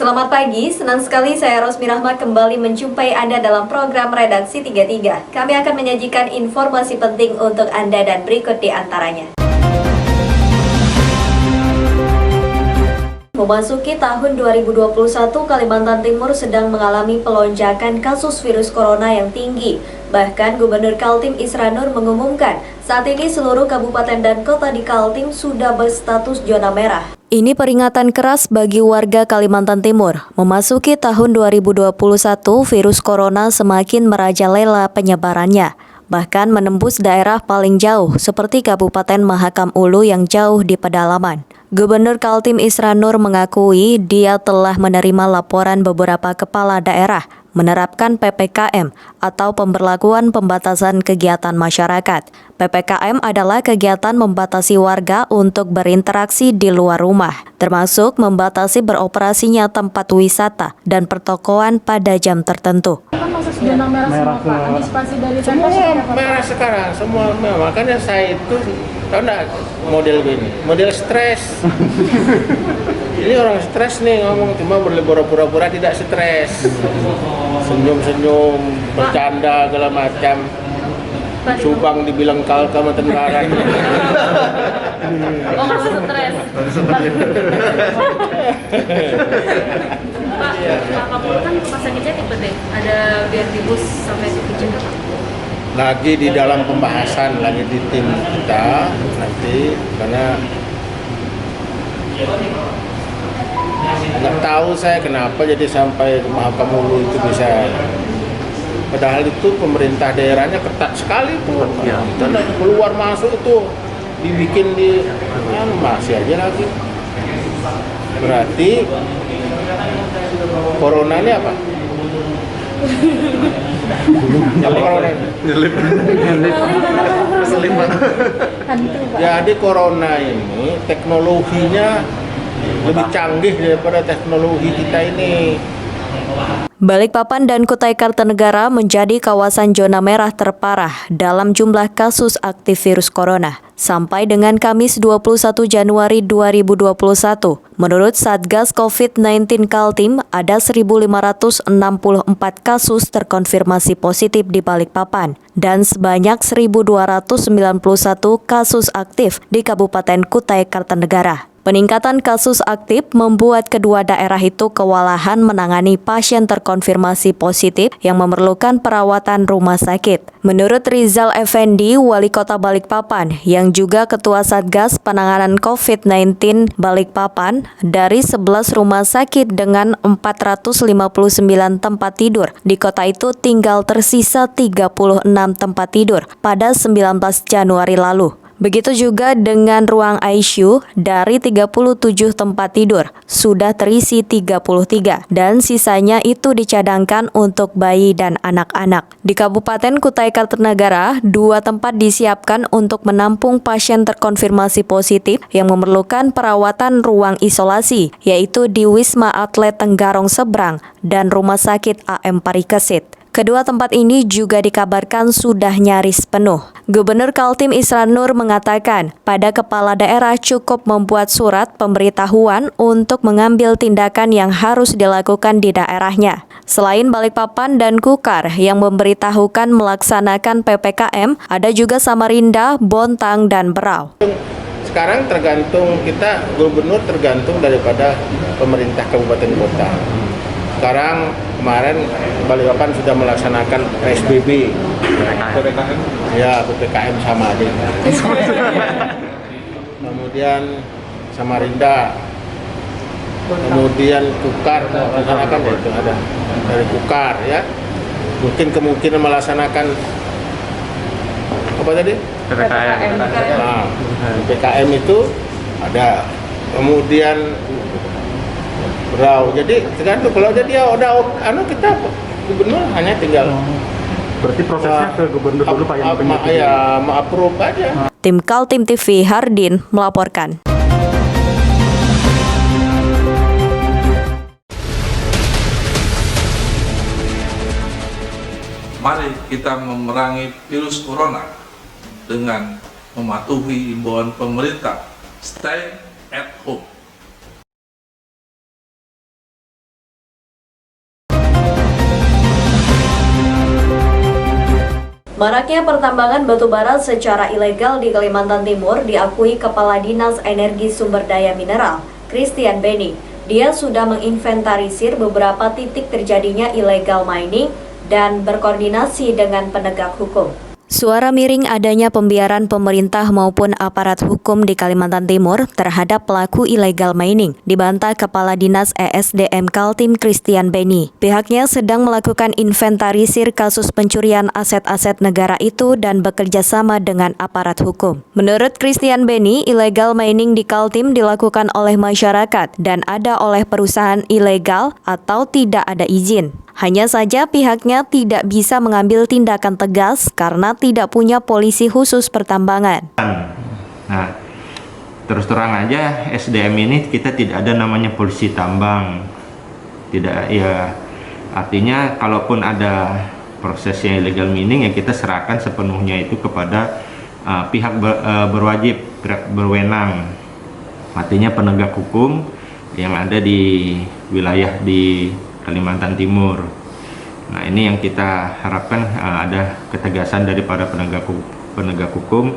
Selamat pagi, senang sekali saya Rosmi Rahma kembali menjumpai Anda dalam program Redaksi 33. Kami akan menyajikan informasi penting untuk Anda dan berikut di antaranya. Memasuki tahun 2021, Kalimantan Timur sedang mengalami pelonjakan kasus virus corona yang tinggi. Bahkan Gubernur Kaltim Isra Nur mengumumkan, saat ini seluruh kabupaten dan kota di Kaltim sudah berstatus zona merah. Ini peringatan keras bagi warga Kalimantan Timur. Memasuki tahun 2021, virus corona semakin merajalela penyebarannya. Bahkan menembus daerah paling jauh seperti Kabupaten Mahakam Ulu yang jauh di pedalaman. Gubernur Kaltim Isra Nur mengakui dia telah menerima laporan beberapa kepala daerah menerapkan PPKM atau pemberlakuan pembatasan kegiatan masyarakat. PPKM adalah kegiatan membatasi warga untuk berinteraksi di luar rumah, termasuk membatasi beroperasinya tempat wisata dan pertokoan pada jam tertentu. Zona merah semua Pak, antisipasi dari semua merah sekarang, semua merah. Makanya saya itu, tahu nggak model gini, model stres. Ini orang stres nih ngomong, cuma berpura-pura tidak stres. Senyum-senyum, bercanda, segala macam. Subang dibilang kalkam Tenggara. Oh, nggak stres. Pak, kamu kan rumah sakitnya tipe D, ada biar dibus sampai tujuh Pak? Lagi di dalam pembahasan, lagi di tim kita nanti, karena nggak tahu saya kenapa jadi sampai Mahakam Ulu itu bisa. Padahal itu pemerintah daerahnya ketat sekali tuh, keluar masuk itu dibikin di masih aja lagi. Berarti corona ini apa? Apa corona? Jadi corona ini teknologinya lebih canggih daripada teknologi kita ini. Balikpapan dan Kutai Kartanegara menjadi kawasan zona merah terparah dalam jumlah kasus aktif virus corona. Sampai dengan Kamis 21 Januari 2021, menurut Satgas COVID-19 Kaltim, ada 1.564 kasus terkonfirmasi positif di Balikpapan dan sebanyak 1.291 kasus aktif di Kabupaten Kutai Kartanegara. Peningkatan kasus aktif membuat kedua daerah itu kewalahan menangani pasien terkonfirmasi positif yang memerlukan perawatan rumah sakit. Menurut Rizal Effendi, Wali Kota Balikpapan, yang juga Ketua Satgas Penanganan COVID-19 Balikpapan, dari 11 rumah sakit dengan 459 tempat tidur, di kota itu tinggal tersisa 36 tempat tidur pada 19 Januari lalu. Begitu juga dengan ruang ICU, dari 37 tempat tidur, sudah terisi 33 dan sisanya itu dicadangkan untuk bayi dan anak-anak. Di Kabupaten Kutai Kartanegara, 2 tempat disiapkan untuk menampung pasien terkonfirmasi positif yang memerlukan perawatan ruang isolasi, yaitu di Wisma Atlet Tenggarong Seberang dan Rumah Sakit AM Parikesit. Kedua tempat ini juga dikabarkan sudah nyaris penuh. Gubernur Kaltim Isra Nur mengatakan, pada kepala daerah cukup membuat surat pemberitahuan untuk mengambil tindakan yang harus dilakukan di daerahnya. Selain Balikpapan dan Kukar yang memberitahukan melaksanakan PPKM, ada juga Samarinda, Bontang, dan Berau. Sekarang tergantung kita, gubernur tergantung daripada pemerintah kabupaten kota. Sekarang kemarin Balikpapan sudah melaksanakan PSBB, PPKM, ya PPKM sama aja. Kemudian Samarinda, kemudian Kukar melaksanakan itu ada dari Kukar ya. Mungkin kemungkinan melaksanakan apa tadi? PPKM. Nah, PPKM itu ada. Kemudian Berau. Jadi tergantung kalau jadi ya udah kita gubernur hanya tinggal. Berarti prosesnya ke gubernur dulu Pak yang penyidik. Ya, approve aja. Tim Kaltim TV Hardin melaporkan. Mari kita memerangi virus corona dengan mematuhi imbauan pemerintah. Stay at home. Maraknya pertambangan batubara secara ilegal di Kalimantan Timur diakui Kepala Dinas Energi Sumber Daya Mineral, Christian Beni. Dia sudah menginventarisir beberapa titik terjadinya illegal mining dan berkoordinasi dengan penegak hukum. Suara miring adanya pembiaran pemerintah maupun aparat hukum di Kalimantan Timur terhadap pelaku illegal mining, dibantah Kepala Dinas ESDM Kaltim Christian Beni. Pihaknya sedang melakukan inventarisir kasus pencurian aset-aset negara itu dan bekerja sama dengan aparat hukum. Menurut Christian Beni, illegal mining di Kaltim dilakukan oleh masyarakat dan ada oleh perusahaan ilegal atau tidak ada izin. Hanya saja pihaknya tidak bisa mengambil tindakan tegas karena tidak punya polisi khusus pertambangan. Nah, terus terang aja SDM ini kita tidak ada namanya polisi tambang. Tidak, ya artinya kalaupun ada prosesnya illegal mining ya kita serahkan sepenuhnya itu kepada pihak berwajib, pihak berwenang. Artinya penegak hukum yang ada di wilayah di Kalimantan Timur. Nah, ini yang kita harapkan ada ketegasan dari para penegak hukum.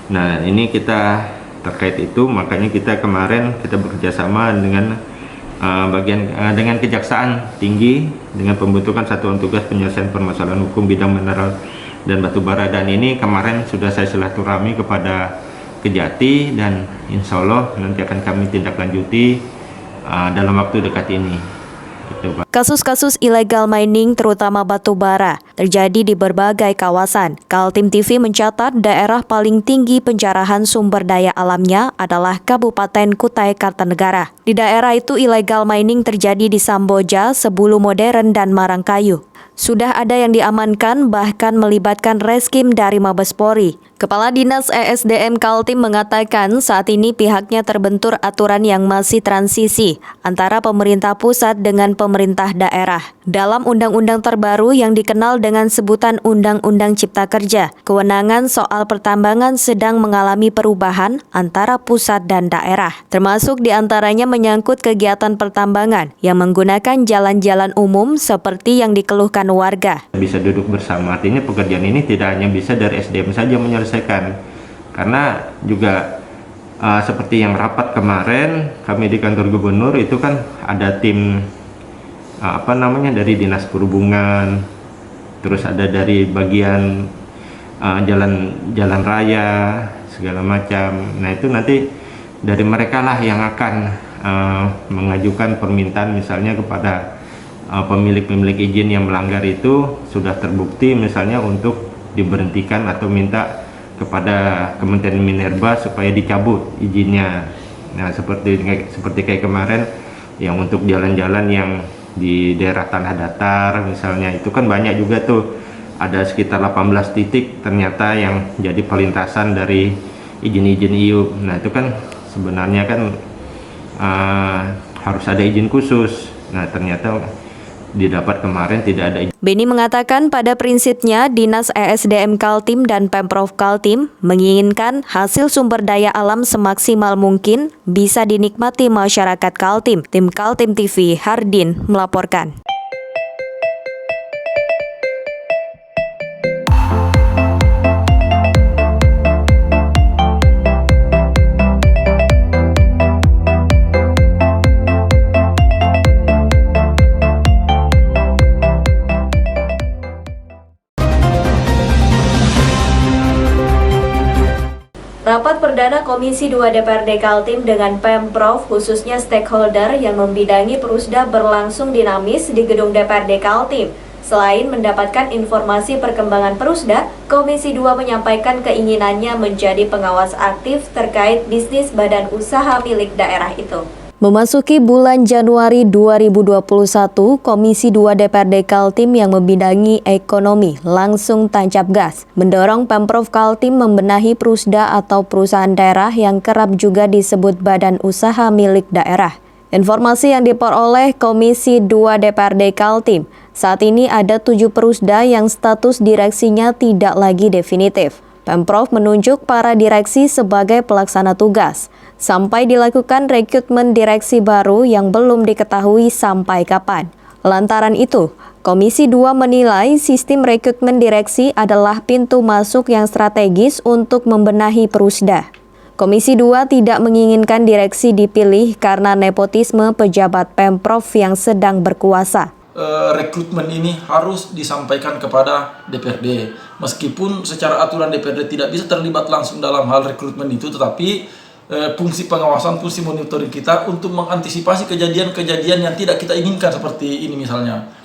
Nah, ini kita terkait itu, makanya kita kemarin kita bekerjasama dengan dengan Kejaksaan Tinggi dengan pembentukan Satuan Tugas Penyelesaian Permasalahan Hukum Bidang Mineral dan Batubara, dan ini kemarin sudah saya silaturahmi kepada Kejati dan insya Allah nanti akan kami tindak lanjuti dalam waktu dekat ini. Kasus-kasus illegal mining terutama batu bara terjadi di berbagai kawasan. Kaltim TV mencatat daerah paling tinggi pencarahan sumber daya alamnya adalah Kabupaten Kutai Kartanegara. Di daerah itu illegal mining terjadi di Samboja, Sebulu Modern, dan Marangkayu. Sudah ada yang diamankan bahkan melibatkan reskim dari Mabes Polri. Kepala Dinas ESDM Kaltim mengatakan saat ini pihaknya terbentur aturan yang masih transisi antara pemerintah pusat dengan pemerintah daerah. Dalam undang-undang terbaru yang dikenal dengan sebutan Undang-Undang Cipta Kerja, kewenangan soal pertambangan sedang mengalami perubahan antara pusat dan daerah, termasuk diantaranya menyangkut kegiatan pertambangan yang menggunakan jalan-jalan umum seperti yang dikeluhkan warga. Bisa duduk bersama, artinya pekerjaan ini tidak hanya bisa dari SDM saja menyelesaikan, karena juga seperti yang rapat kemarin kami di kantor gubernur itu kan ada tim dari dinas perhubungan, terus ada dari bagian jalan raya segala macam. Nah itu nanti dari mereka lah yang akan mengajukan permintaan misalnya kepada pemilik izin yang melanggar itu sudah terbukti misalnya untuk diberhentikan atau minta kepada Kementerian Minerba supaya dicabut izinnya. Nah seperti kayak kemarin yang untuk jalan-jalan yang di daerah tanah datar misalnya itu kan banyak juga tuh, ada sekitar 18 titik ternyata yang jadi perlintasan dari izin-izin IU. Nah itu kan sebenarnya kan harus ada izin khusus. Nah ternyata didapat kemarin tidak ada. Beni mengatakan pada prinsipnya Dinas ESDM Kaltim dan Pemprov Kaltim menginginkan hasil sumber daya alam semaksimal mungkin bisa dinikmati masyarakat Kaltim. Tim Kaltim TV, Hardin melaporkan. Rapat perdana Komisi 2 DPRD Kaltim dengan Pemprov khususnya stakeholder yang membidangi Perusda berlangsung dinamis di gedung DPRD Kaltim. Selain mendapatkan informasi perkembangan Perusda, Komisi 2 menyampaikan keinginannya menjadi pengawas aktif terkait bisnis badan usaha milik daerah itu. Memasuki bulan Januari 2021, Komisi 2 DPRD Kaltim yang membidangi ekonomi langsung tancap gas, mendorong Pemprov Kaltim membenahi Perusda atau perusahaan daerah yang kerap juga disebut badan usaha milik daerah. Informasi yang diperoleh Komisi 2 DPRD Kaltim, saat ini ada 7 Perusda yang status direksinya tidak lagi definitif. Pemprov menunjuk para direksi sebagai pelaksana tugas, sampai dilakukan rekrutmen direksi baru yang belum diketahui sampai kapan. Lantaran itu, Komisi 2 menilai sistem rekrutmen direksi adalah pintu masuk yang strategis untuk membenahi Perusda. Komisi 2 tidak menginginkan direksi dipilih karena nepotisme pejabat Pemprov yang sedang berkuasa. Rekrutmen ini harus disampaikan kepada DPRD. Meskipun secara aturan DPRD tidak bisa terlibat langsung dalam hal rekrutmen itu, tetapi fungsi pengawasan, fungsi monitoring kita untuk mengantisipasi kejadian-kejadian yang tidak kita inginkan seperti ini misalnya.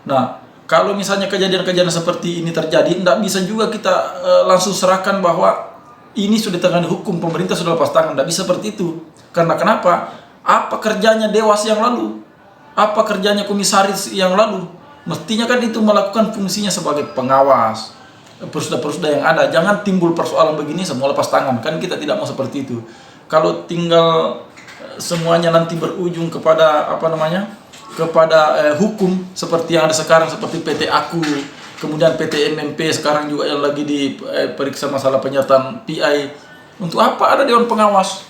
Nah, kalau misalnya kejadian-kejadian seperti ini terjadi, tidak bisa juga kita langsung serahkan bahwa ini sudah ditangani hukum, pemerintah sudah lepas tangan. Tidak bisa seperti itu. Karena kenapa? Apa kerjanya Dewas yang lalu? Apa kerjanya komisaris yang lalu? Mestinya kan itu melakukan fungsinya sebagai pengawas Perusda-perusda yang ada. Jangan timbul persoalan begini semua lepas tangan. Kan kita tidak mau seperti itu. Kalau tinggal semuanya nanti berujung kepada kepada hukum seperti yang ada sekarang, seperti PT Aku, kemudian PT MMP sekarang juga yang lagi diperiksa masalah penyertaan PI. Untuk apa ada Dewan Pengawas?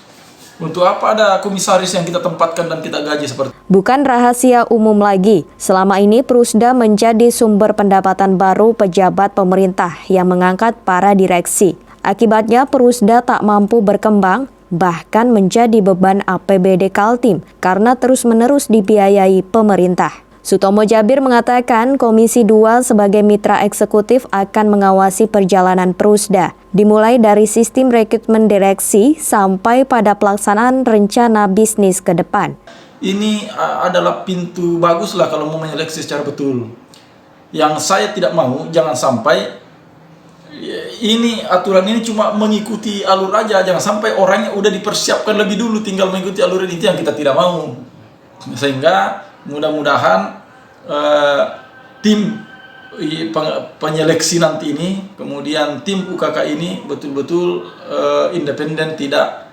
Untuk apa ada komisaris yang kita tempatkan dan kita gaji seperti itu? Bukan rahasia umum lagi, selama ini Perusda menjadi sumber pendapatan baru pejabat pemerintah yang mengangkat para direksi. Akibatnya Perusda tak mampu berkembang, bahkan menjadi beban APBD Kaltim karena terus-menerus dibiayai pemerintah. Sutomo Jabir mengatakan Komisi 2 sebagai mitra eksekutif akan mengawasi perjalanan Perusda, dimulai dari sistem rekrutmen direksi sampai pada pelaksanaan rencana bisnis ke depan. Ini adalah pintu bagus lah kalau mau menyeleksi secara betul. Yang saya tidak mau, jangan sampai ini aturan ini cuma mengikuti alur aja, jangan sampai orangnya udah dipersiapkan lebih dulu tinggal mengikuti alur ini, yang kita tidak mau. Sehingga mudah-mudahan tim penyeleksi nanti ini, kemudian tim UKK ini betul-betul independen, tidak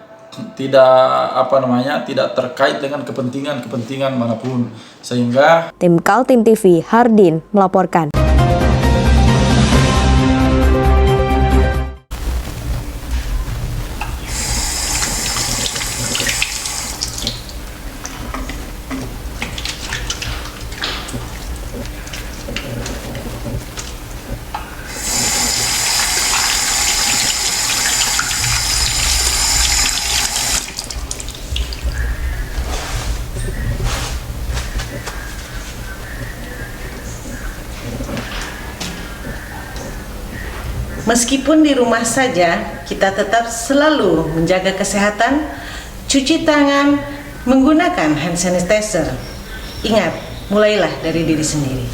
terkait dengan kepentingan manapun. Sehingga Tim Kaltim TV, Hardin melaporkan. Meskipun di rumah saja, kita tetap selalu menjaga kesehatan, cuci tangan, menggunakan hand sanitizer. Ingat, mulailah dari diri sendiri.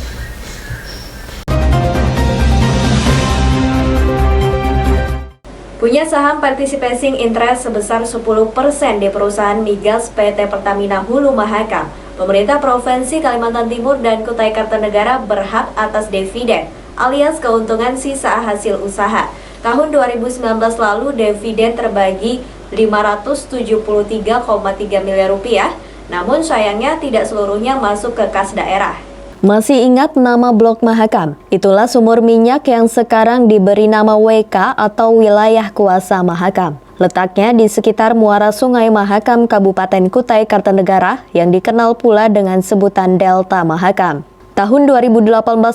Punya saham participating interest sebesar 10% di perusahaan migas PT Pertamina Hulu Mahakam, pemerintah Provinsi Kalimantan Timur dan Kutai Kartanegara berhak atas dividen alias keuntungan sisa hasil usaha. Tahun 2019 lalu dividen terbagi 573,3 miliar rupiah, namun sayangnya tidak seluruhnya masuk ke kas daerah. Masih ingat nama Blok Mahakam? Itulah sumur minyak yang sekarang diberi nama WK atau Wilayah Kuasa Mahakam. Letaknya di sekitar muara Sungai Mahakam Kabupaten Kutai Kartanegara yang dikenal pula dengan sebutan Delta Mahakam. Tahun 2018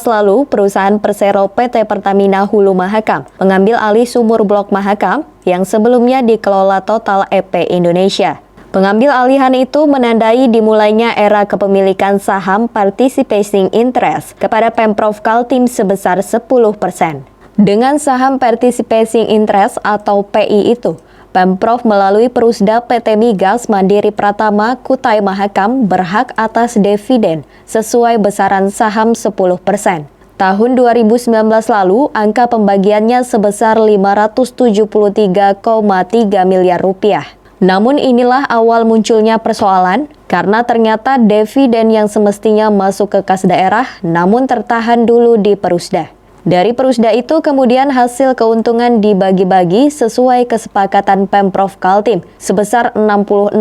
lalu, perusahaan Persero PT Pertamina Hulu Mahakam mengambil alih sumur Blok Mahakam yang sebelumnya dikelola Total EP Indonesia. Pengambil alihan itu menandai dimulainya era kepemilikan saham participating interest kepada Pemprov Kaltim sebesar 10%. Dengan saham participating interest atau PI itu, Pemprov melalui Perusda PT Migas Mandiri Pratama Kutai Mahakam berhak atas dividen sesuai besaran saham 10%. Tahun 2019 lalu, angka pembagiannya sebesar 573,3 miliar rupiah. Namun inilah awal munculnya persoalan, karena ternyata dividen yang semestinya masuk ke kas daerah namun tertahan dulu di Perusda. Dari Perusda itu kemudian hasil keuntungan dibagi-bagi sesuai kesepakatan Pemprov Kaltim sebesar 66,5%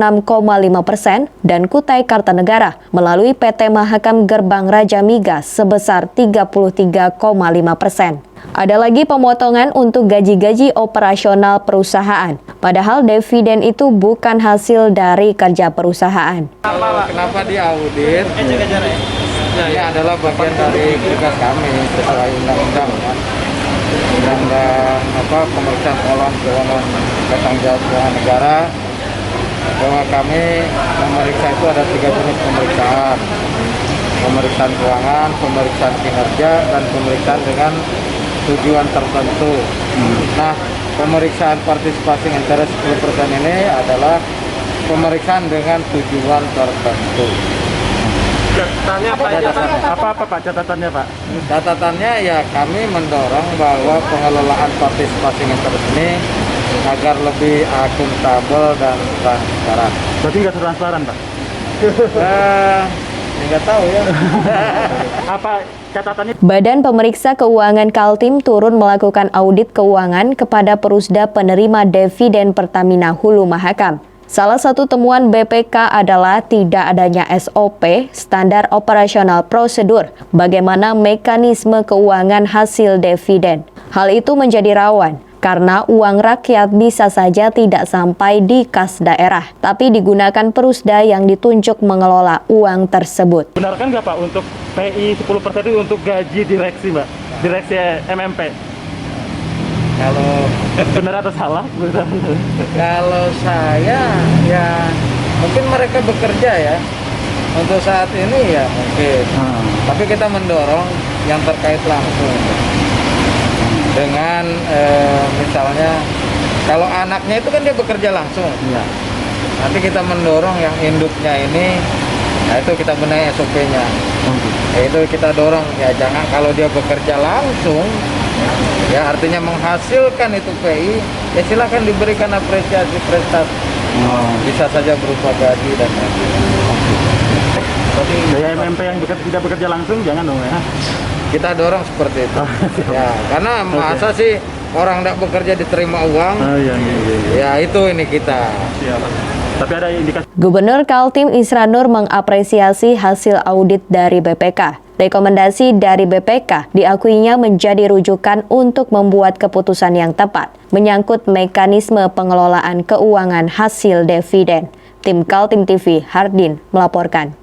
dan Kutai Kartanegara melalui PT Mahakam Gerbang Raja Migas sebesar 33,5%. Ada lagi pemotongan untuk gaji-gaji operasional perusahaan, padahal dividen itu bukan hasil dari kerja perusahaan. Kenapa diaudit? Ini adalah bagian dari tugas kami sesuai undang-undang ya. Undang-undang pemeriksaan keuangan bertanggung jawab negara, bahwa kami memeriksa itu ada 3 jenis pemeriksaan: pemeriksaan keuangan, pemeriksaan kinerja, dan pemeriksaan dengan tujuan tertentu. Nah, pemeriksaan partisipasi interest 10% ini adalah pemeriksaan dengan tujuan tertentu. Catatannya apa Pak catatannya Pak? Catatannya ya kami mendorong bahwa pengelolaan partisipasi interest ini agar lebih akuntabel dan transparan. Berarti nggak transparan Pak? Nggak tahu ya. Apa catatannya? Badan Pemeriksa Keuangan Kaltim turun melakukan audit keuangan kepada Perusda penerima dividen Pertamina Hulu Mahakam. Salah satu temuan BPK adalah tidak adanya SOP, standar operasional prosedur, bagaimana mekanisme keuangan hasil dividen. Hal itu menjadi rawan karena uang rakyat bisa saja tidak sampai di kas daerah, tapi digunakan Perusda yang ditunjuk mengelola uang tersebut. Benarkan nggak Pak untuk PI 10% itu untuk gaji direksi Mbak? Direksi MMP? Kalau Benar atau salah? kalau saya ya mungkin mereka bekerja ya untuk saat ini ya mungkin. Tapi kita mendorong yang terkait langsung dengan misalnya kalau anaknya itu kan dia bekerja langsung. Iya. Nanti kita mendorong yang induknya ini, nah itu kita benahi SOP-nya. Itu kita dorong ya, jangan kalau dia bekerja langsung ya artinya menghasilkan itu PI, ya silakan diberikan apresiasi prestasi. Bisa saja berupa gaji dan lain-lain. Tapi gaya MMP yang tidak bekerja langsung jangan dong ya. Kita dorong seperti itu. Ya, karena masa sih orang tidak bekerja diterima uang? Iya. Ya itu ini kita. Siap. Tapi ada indikasi. Gubernur Kaltim Isranur mengapresiasi hasil audit dari BPK. Rekomendasi dari BPK diakuinya menjadi rujukan untuk membuat keputusan yang tepat menyangkut mekanisme pengelolaan keuangan hasil dividen. Tim Kaltim TV, Hardin melaporkan.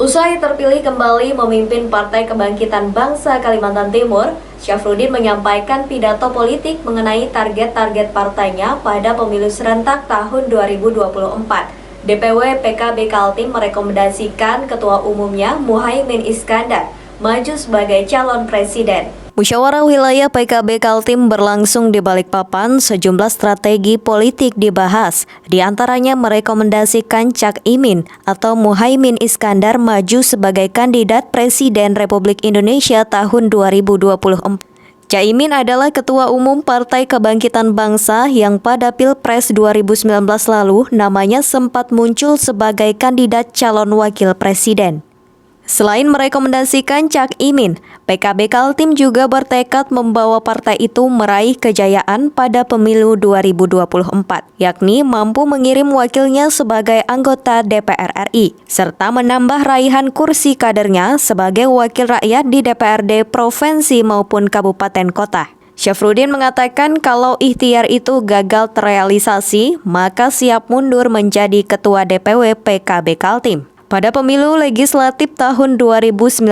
Usai terpilih kembali memimpin Partai Kebangkitan Bangsa Kalimantan Timur, Syafruddin menyampaikan pidato politik mengenai target-target partainya pada pemilu serentak tahun 2024. DPW PKB Kaltim merekomendasikan Ketua Umumnya Muhaimin Iskandar maju sebagai calon presiden. Musyawarah Wilayah PKB Kaltim berlangsung di Balikpapan. Sejumlah strategi politik dibahas. Di antaranya merekomendasikan Cak Imin atau Muhaimin Iskandar maju sebagai kandidat Presiden Republik Indonesia tahun 2024. Caimin adalah Ketua Umum Partai Kebangkitan Bangsa yang pada Pilpres 2019 lalu namanya sempat muncul sebagai kandidat calon wakil presiden. Selain merekomendasikan Cak Imin, PKB Kaltim juga bertekad membawa partai itu meraih kejayaan pada pemilu 2024, yakni mampu mengirim wakilnya sebagai anggota DPR RI, serta menambah raihan kursi kadernya sebagai wakil rakyat di DPRD provinsi maupun kabupaten kota. Syafruddin mengatakan kalau ikhtiar itu gagal terrealisasi, maka siap mundur menjadi Ketua DPW PKB Kaltim. Pada pemilu legislatif tahun 2019,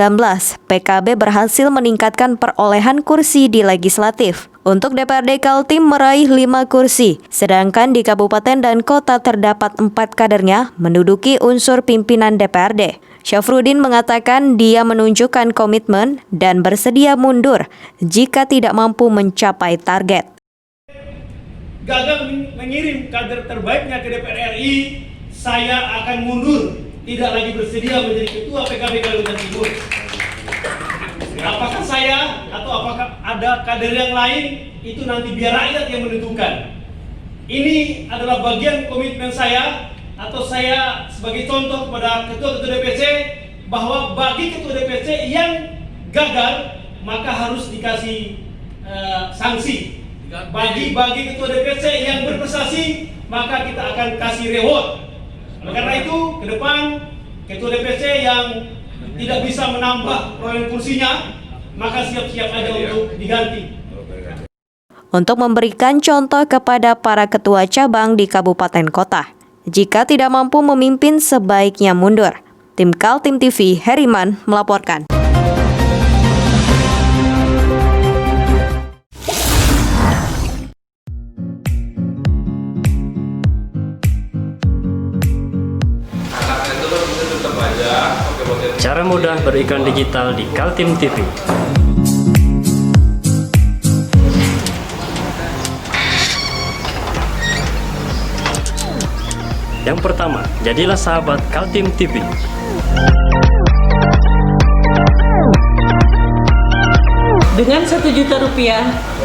PKB berhasil meningkatkan perolehan kursi di legislatif. Untuk DPRD Kaltim meraih 5 kursi, sedangkan di kabupaten dan kota terdapat 4 kadernya menduduki unsur pimpinan DPRD. Syafruddin mengatakan dia menunjukkan komitmen dan bersedia mundur jika tidak mampu mencapai target. gagal mengirim kader terbaiknya ke DPR RI, saya akan mundur, tidak lagi bersedia menjadi ketua PKB Kalimantan Timur. Apakah saya atau apakah ada kader yang lain, itu nanti biar rakyat yang menentukan. Ini adalah bagian komitmen saya, atau saya sebagai contoh kepada ketua-ketua DPC, bahwa bagi ketua DPC yang gagal, maka harus dikasih sanksi. Bagi ketua DPC yang berprestasi, maka kita akan kasih reward. Oleh karena itu, ke depan ketua DPC yang tidak bisa menambah perolehan kursinya, maka siap-siap aja untuk diganti. Untuk memberikan contoh kepada para ketua cabang di kabupaten kota, jika tidak mampu memimpin sebaiknya mundur. Tim Kaltim TV, Heriman melaporkan. Cara mudah beriklan digital di Kaltim TV. Yang pertama, jadilah sahabat Kaltim TV. Dengan Rp1 juta,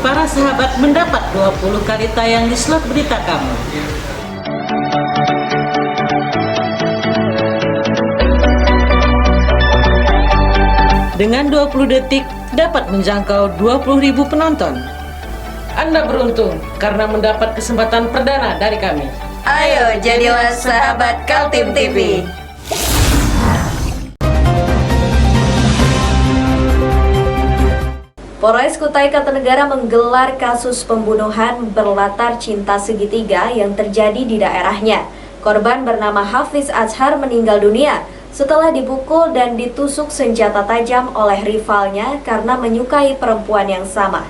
para sahabat mendapat 20 kali tayang di slot berita kamu. Dengan 20 detik dapat menjangkau 20.000 penonton. Anda beruntung karena mendapat kesempatan perdana dari kami. Ayo jadilah sahabat Kaltim TV. Polres Kutai Kartanegara menggelar kasus pembunuhan berlatar cinta segitiga yang terjadi di daerahnya. Korban bernama Hafiz Azhar meninggal dunia setelah dipukul dan ditusuk senjata tajam oleh rivalnya karena menyukai perempuan yang sama.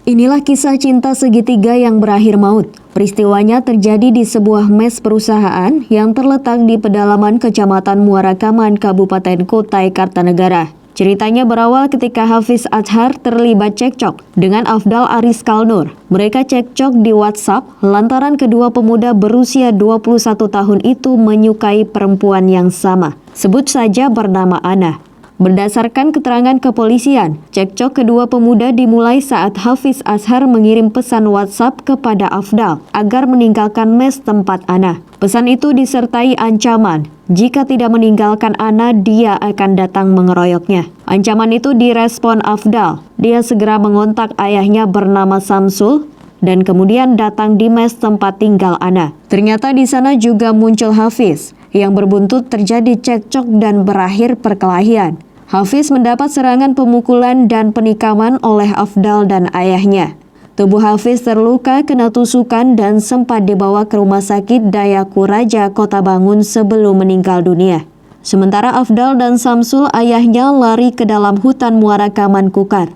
Inilah kisah cinta segitiga yang berakhir maut. Peristiwanya terjadi di sebuah mes perusahaan yang terletak di pedalaman Kecamatan Muara Kaman, Kabupaten Kutai Kartanegara. Ceritanya berawal ketika Hafiz Azhar terlibat cekcok dengan Afdal Aris Kalnur. Mereka cekcok di WhatsApp lantaran kedua pemuda berusia 21 tahun itu menyukai perempuan yang sama. Sebut saja bernama Ana. Berdasarkan keterangan kepolisian, cekcok kedua pemuda dimulai saat Hafiz Azhar mengirim pesan WhatsApp kepada Afdal agar meninggalkan mes tempat Ana. Pesan itu disertai ancaman, jika tidak meninggalkan Ana, dia akan datang mengeroyoknya. Ancaman itu direspon Afdal. Dia segera mengontak ayahnya bernama Samsul dan kemudian datang di mes tempat tinggal Ana. Ternyata di sana juga muncul Hafiz, yang berbuntut terjadi cekcok dan berakhir perkelahian. Hafiz mendapat serangan pemukulan dan penikaman oleh Afdal dan ayahnya. Tubuh Hafiz terluka kena tusukan dan sempat dibawa ke Rumah Sakit Dayaku Raja Kota Bangun sebelum meninggal dunia. Sementara Afdal dan Samsul ayahnya lari ke dalam hutan Muara Kaman Kukar.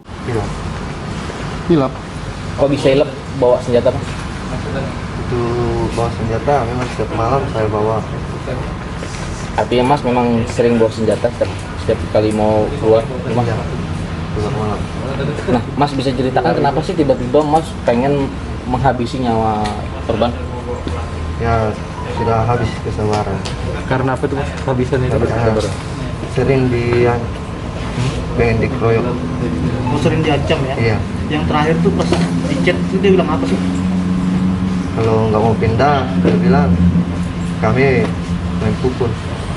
Hilap. Kok bisa hilap bawa senjata, Pak? Itu bawa senjata memang setiap malam saya bawa. Artinya Mas memang sering bawa senjata setiap kali mau keluar rumah? Keluar malam. Nah, Mas bisa ceritakan kenapa sih tiba-tiba Mas pengen menghabisi nyawa korban? Ya, sudah habis kesabaran. Karena apa tuh Mas? Habisan itu? Sering pengen dikeroyok. Sering diancam ya? Iya. Yang terakhir tuh pas di chat itu dia bilang apa sih? Kalau nggak mau pindah, dia bilang kami main pukul.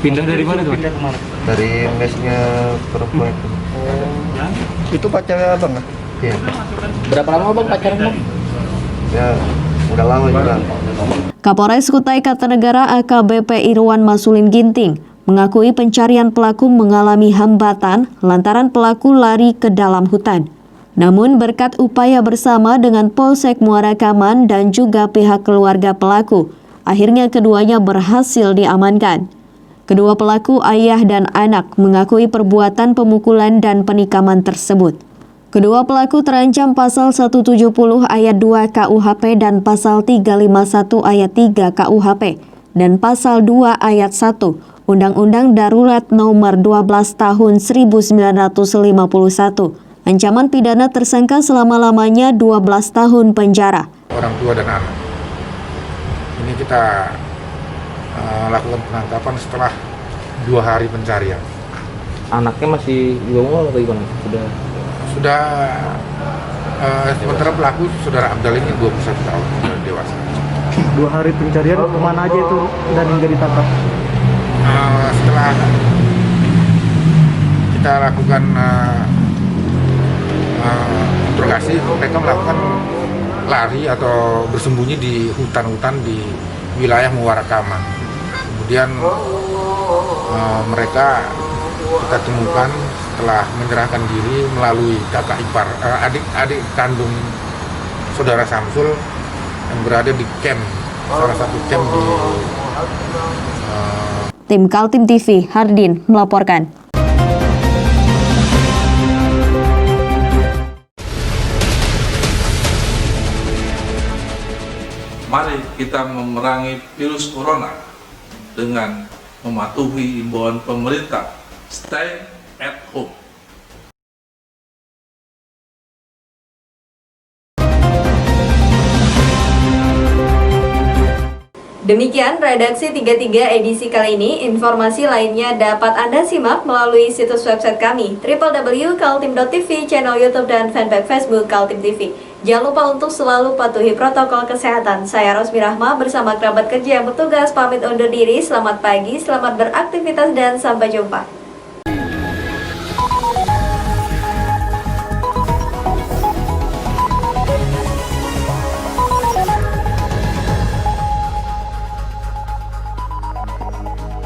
Pindah dari mana tuh? Pindah kemana? Dari mesnya perempuan itu. Itu pacarnya abang kan? Iya. Berapa lama Bang pacaran, Bang? Ya, udah lama juga. Kapolres Kutai Kartanegara AKBP Irwan Masulin Ginting mengakui pencarian pelaku mengalami hambatan lantaran pelaku lari ke dalam hutan. Namun berkat upaya bersama dengan Polsek Muara Kaman dan juga pihak keluarga pelaku, akhirnya keduanya berhasil diamankan. Kedua pelaku, ayah dan anak, mengakui perbuatan pemukulan dan penikaman tersebut. Kedua pelaku terancam pasal 170 ayat 2 KUHP dan pasal 351 ayat 3 KUHP dan pasal 2 ayat 1 Undang-Undang Darurat Nomor 12 Tahun 1951. Ancaman pidana tersangka selama-lamanya 12 tahun penjara. Orang tua dan anak. Ini kita lakukan penangkapan setelah 2 hari pencarian. Anaknya masih di bawah atau gimana? Sudah sementara pelaku saudara Abdal ini 21 tahun, sudah dewasa. 2 hari pencarian kemana aja itu dan hingga ditangkap? Setelah kita lakukan interogasi, mereka melakukan lari atau bersembunyi di hutan-hutan di wilayah Muarakama. Kemudian mereka kita temukan setelah menyerahkan diri melalui kakak ipar, adik kandung saudara Samsul yang berada di camp, salah satu camp di Tim Kaltim TV, Hardin melaporkan. Mari kita memerangi virus corona dengan mematuhi imbauan pemerintah. Stay at home. Demikian redaksi 33 edisi kali ini. Informasi lainnya dapat Anda simak melalui situs website kami www.kaltim.tv, channel YouTube dan fanpage Facebook Kaltim TV. Jangan lupa untuk selalu patuhi protokol kesehatan. Saya Rosmi Rahma bersama kerabat kerja yang bertugas pamit undur diri. Selamat pagi, selamat beraktivitas dan sampai jumpa.